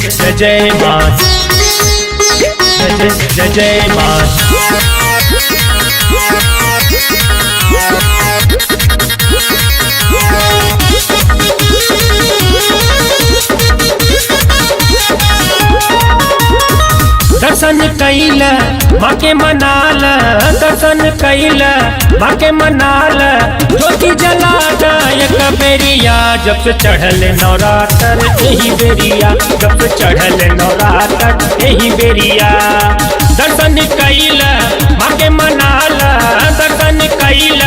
जय जय माँ, जय जय माँ। दर्शन कैल माँ के मनाल, दर्शन कैल माँ के मनाल, ज्योति जला एक बेरिया जब से चढ़ल नवरात्र यही बेरिया, जब से चढ़ल नवरात्र यही बेरिया। दर्शन कैल माँ के मनाल, दर्शन कैल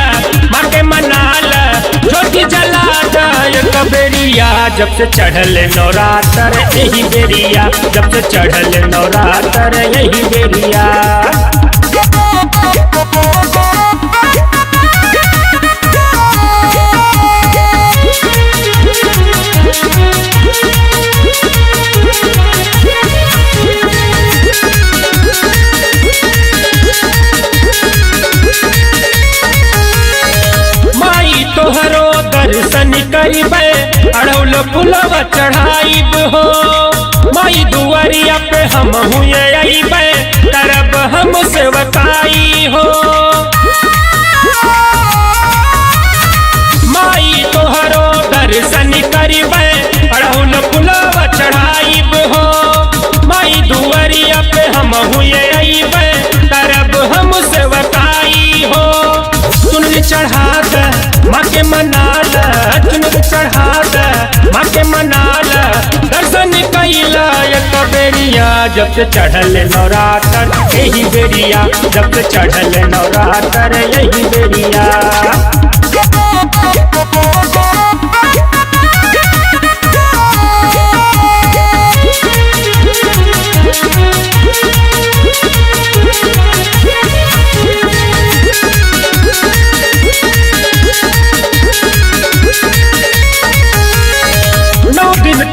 माँ के मनाल, ज्योति जला एक बेरिया जब से चढ़ल नवरात्र यही बेरिया, जब से चढ़ल नवरात्र यही बेरिया। माई तोहरो दर्शन करिबे अड़ौल फुलवा चढ़ाइब हो, माई दुआरिया पे हम हुए अइबे तरब हम सेवकाई हो। माई तोहरो दर्शन करिबे अड़ौल फुलवा चढ़ाइब हो, माई दुआरिया पे हम हुए अइबे तरब हम सेवकाई हो। चुनरी चढ़ात माँ के मनाल, चुनरी चढ़ात माँ के मनाल, दर्शन कैला एक बेरिया जब से चढ़ल नवरात्र यही बेरिया, जब से चढ़ल नवरात्र यही बेरिया।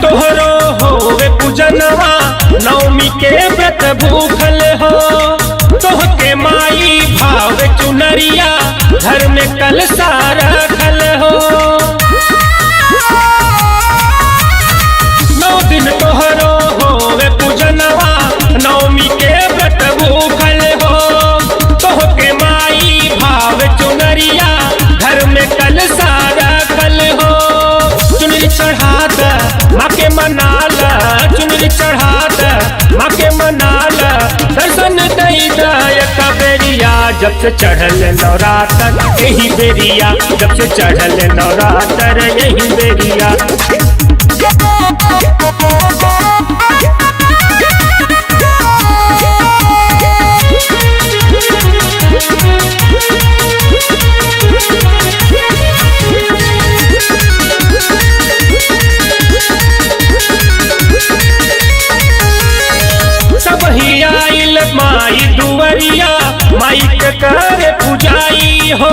तोहरो होवे पूजनवा नवमी के व्रत भूखल हो, तोहके माई भाव चुनरिया घर में कलशा रखल हो। 9 दिन तोहरो होवे पूजनवा नवमी के व्रत भूखल हो, तोहके माई भाव चुनरिया घर में कलशा रखल हो। चुनरी चढ़ात माँ के मनाल, चुनरी चढ़ात माँ के मनाल, दर्शन दैदा एक बेरिया जब से चढ़ल नवरात्र यही बेरिया, जब से चढ़ल नवरात्र यही बेरिया। आइल माई दुवरिया माई के करे पुजाई हो,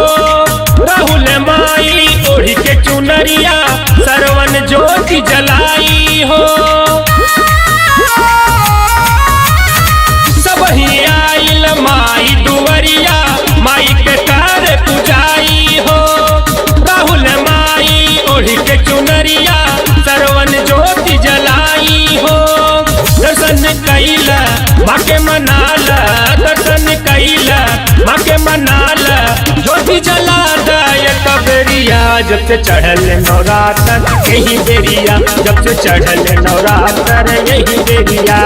राहुल माई ओढ़ी के चुनरिया सरवन ज्योति जलाई हो। सब ही आइल माई दुवरिया माई के करे पुजाई हो, राहुल माई ओढ़ी के चुनरिया सरवन ज्योति जलाई हो। दर्शन कैल माँ के मनाल, दर्शन कैल माँ के मनाल, ज्योति जला एक बेरिया जब से चढ़ल नवरात्र यही बेरिया, जब से चढ़ल नवरात्र यही बेरिया।